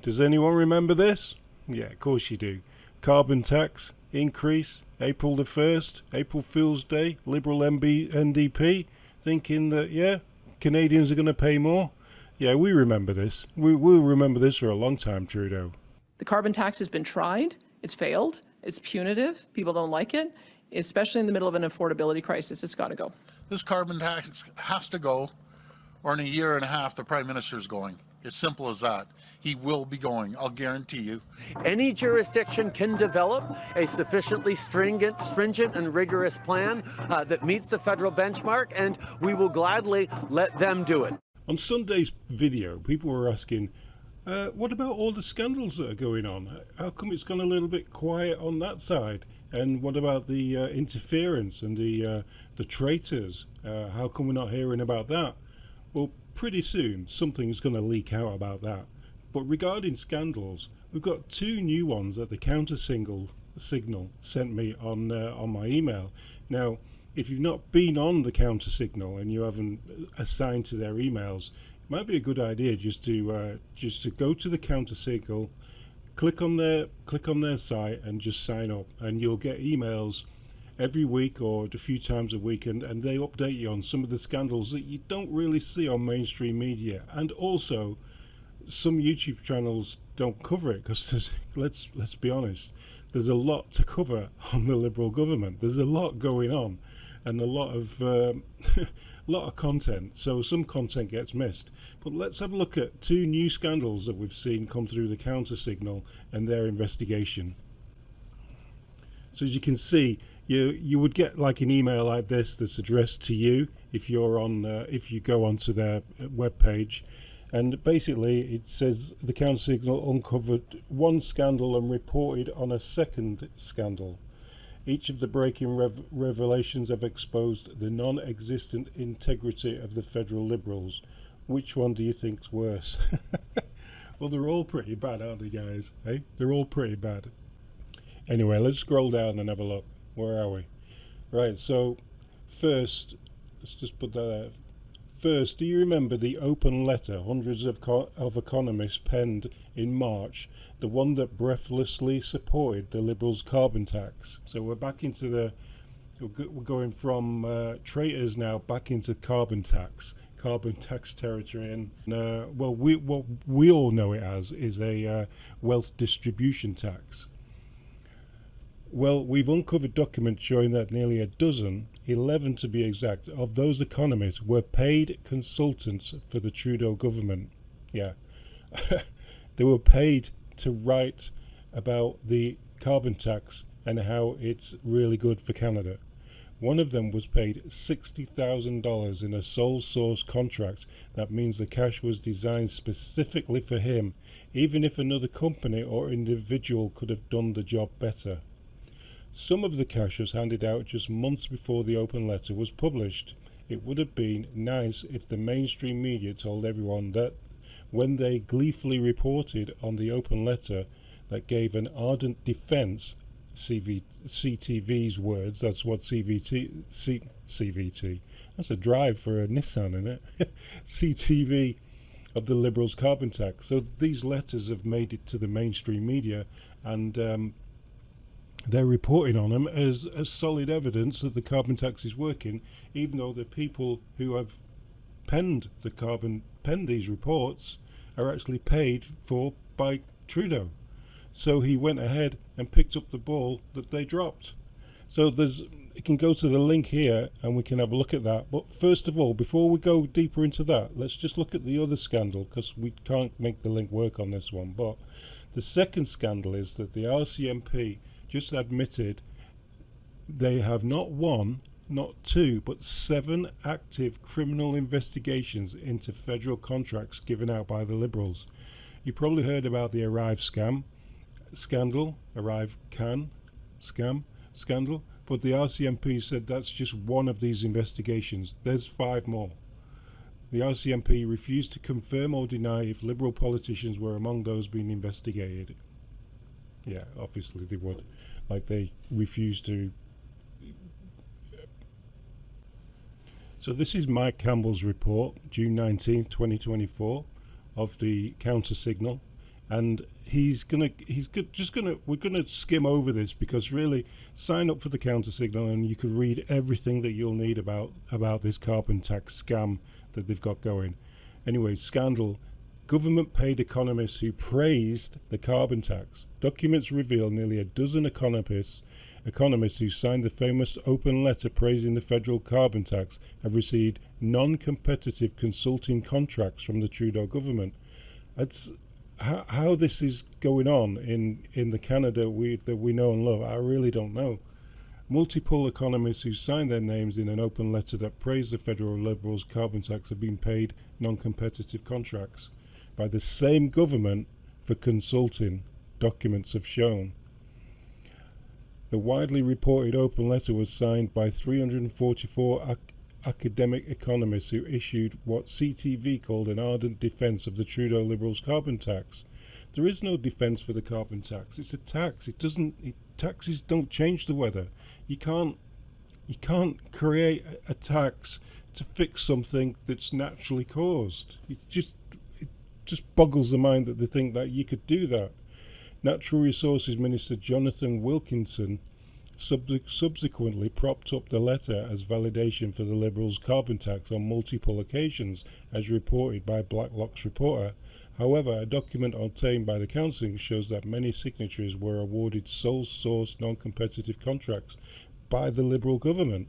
Does anyone remember this? Yeah, of course you do. Carbon tax increase, April the 1st, April Fool's Day, Liberal NDP, thinking that, yeah, Canadians are going to pay more. Yeah, we remember this. We'll remember this for a long time, Trudeau. The carbon tax has been tried. It's failed. It's punitive. People don't like it, especially in the middle of an affordability crisis. It's got to go. This carbon tax has to go, or in a year and a half, the Prime Minister's going. It's simple as that. He will be going, I'll guarantee you. Any jurisdiction can develop a sufficiently stringent and rigorous plan that meets the federal benchmark, and we will gladly let them do it. On Sunday's video, people were asking, what about all the scandals that are going on? How come it's gone a little bit quiet on that side? And what about the interference and the traitors? How come we're not hearing about that? Well, pretty soon something's going to leak out about that. But regarding scandals, we've got two new ones that the counter signal sent me on my email. Now, if you've not been on the counter signal and you haven't assigned to their emails, it might be a good idea just to go to the counter signal, click on their site and just sign up, and you'll get emails every week or a few times a week, and they update you on some of the scandals that you don't really see on mainstream media. And also, some YouTube channels don't cover it because let's be honest, there's a lot to cover on the Liberal government. There's a lot going on and a lot of content, so some content gets missed. But let's have a look at two new scandals that we've seen come through the counter signal and their investigation. So as you can see, you would get like an email like this that's addressed to you if you go onto their web page. And basically it says the counter signal uncovered one scandal and reported on a second scandal. Each of the breaking revelations have exposed the non-existent integrity of the federal Liberals. Which one do you think's worse? Well, they're all pretty bad, aren't they, guys? Hey, they're all pretty bad. Anyway, let's scroll down and have a look. Where are we? Right, so first, let's just put that there. First, do you remember the open letter hundreds of economists penned in March, the one that breathlessly supported the Liberals' carbon tax? So we're going from traitors now back into carbon tax territory, and well, what we all know it as is a wealth distribution tax. Well, we've uncovered documents showing that nearly a dozen, 11 to be exact, of those economists were paid consultants for the Trudeau government. Yeah, they were paid to write about the carbon tax and how it's really good for Canada. One of them was paid $60,000 in a sole source contract. That means the cash was designed specifically for him, even if another company or individual could have done the job better. Some of the cash was handed out just months before the open letter was published. It would have been nice if the mainstream media told everyone that when they gleefully reported on the open letter that gave an ardent defence, CTV's words, that's what CVT, that's a drive for a Nissan, isn't it? CTV of the Liberals' carbon tax. So these letters have made it to the mainstream media, and they're reporting on them as solid evidence that the carbon tax is working, even though the people who have penned these reports are actually paid for by Trudeau. So he went ahead and picked up the ball that they dropped. So you can go to the link here and we can have a look at that. But first of all, before we go deeper into that, let's just look at the other scandal, because we can't make the link work on this one. But the second scandal is that the RCMP just admitted they have not one, not two, but 7 active criminal investigations into federal contracts given out by the Liberals. You probably heard about the Arrive scandal, but the RCMP said that's just one of these investigations. There's 5 more. The RCMP refused to confirm or deny if Liberal politicians were among those being investigated. Yeah, obviously they would. Like, they refused to. So this is Mike Campbell's report, June 19th, 2024, of the counter signal. and we're gonna skim over this, because really, sign up for the Counter Signal and you can read everything that you'll need about this carbon tax scam that they've got going. Anyway, scandal. Government paid economists who praised the carbon tax. Documents reveal nearly a dozen economists who signed the famous open letter praising the federal carbon tax have received non-competitive consulting contracts from the Trudeau government. That's how this is going on in the Canada that we know and love. I really don't know. Multiple economists who signed their names in an open letter that praised the federal Liberals' carbon tax have been paid non-competitive contracts by the same government for consulting, documents have shown. The widely reported open letter was signed by 344 academic economists who issued what CTV called an ardent defence of the Trudeau Liberals' carbon tax. There is no defence for the carbon tax. It's a tax. Taxes don't change the weather. You can't create a tax to fix something that's naturally caused. It just boggles the mind that they think that you could do that. Natural Resources Minister Jonathan Wilkinson subsequently propped up the letter as validation for the Liberals' carbon tax on multiple occasions, as reported by Blacklock's reporter. However, a document obtained by the Council shows that many signatories were awarded sole source non-competitive contracts by the Liberal government.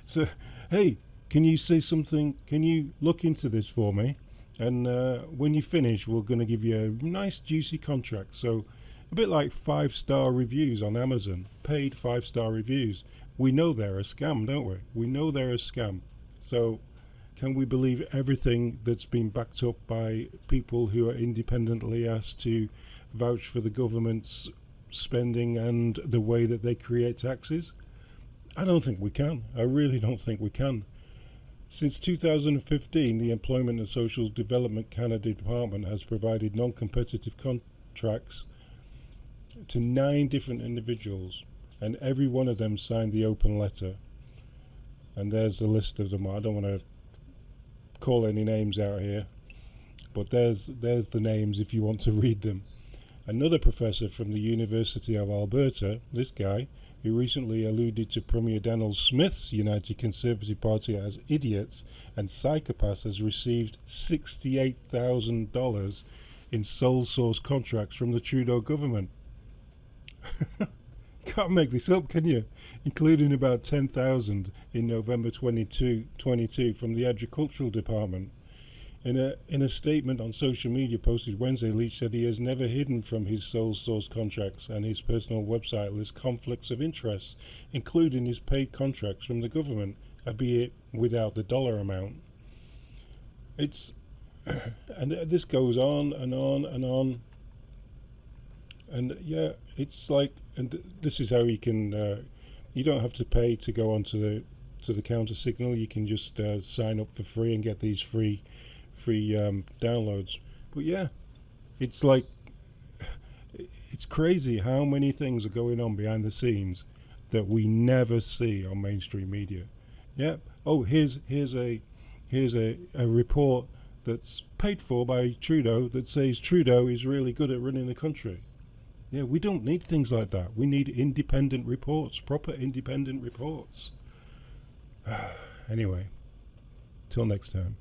So, hey, can you say something? Can you look into this for me? And when you finish, we're going to give you a nice juicy contract. So a bit like 5-star reviews on Amazon, paid 5-star reviews. We know they're a scam, don't we? We know they're a scam. So can we believe everything that's been backed up by people who are independently asked to vouch for the government's spending and the way that they create taxes? I don't think we can. I really don't think we can. Since 2015, the Employment and Social Development Canada Department has provided non-competitive contracts to 9 different individuals, and every one of them signed the open letter. And there's a list of them. I don't want to call any names out here, but there's the names if you want to read them. Another professor from the University of Alberta, this guy, who recently alluded to Premier Donald Smith's United Conservative Party as idiots and psychopaths, has received $68,000 in sole source contracts from the Trudeau government. Can't make this up, can you? Including about 10,000 in November 2022 from the Agricultural Department. In a statement on social media posted Wednesday, Leeds said he has never hidden from his sole source contracts, and his personal website lists conflicts of interest, including his paid contracts from the government, albeit without the dollar amount. And this goes on and on and on. And yeah, it's like, and this is how you can, you don't have to pay to go onto the Counter Signal. You can just sign up for free and get these free downloads. But yeah, it's like, it's crazy how many things are going on behind the scenes that we never see on mainstream media. Yeah. Oh, here's a report that's paid for by Trudeau that says Trudeau is really good at running the country. Yeah, we don't need things like that. We need independent reports, proper independent reports. Anyway, till next time.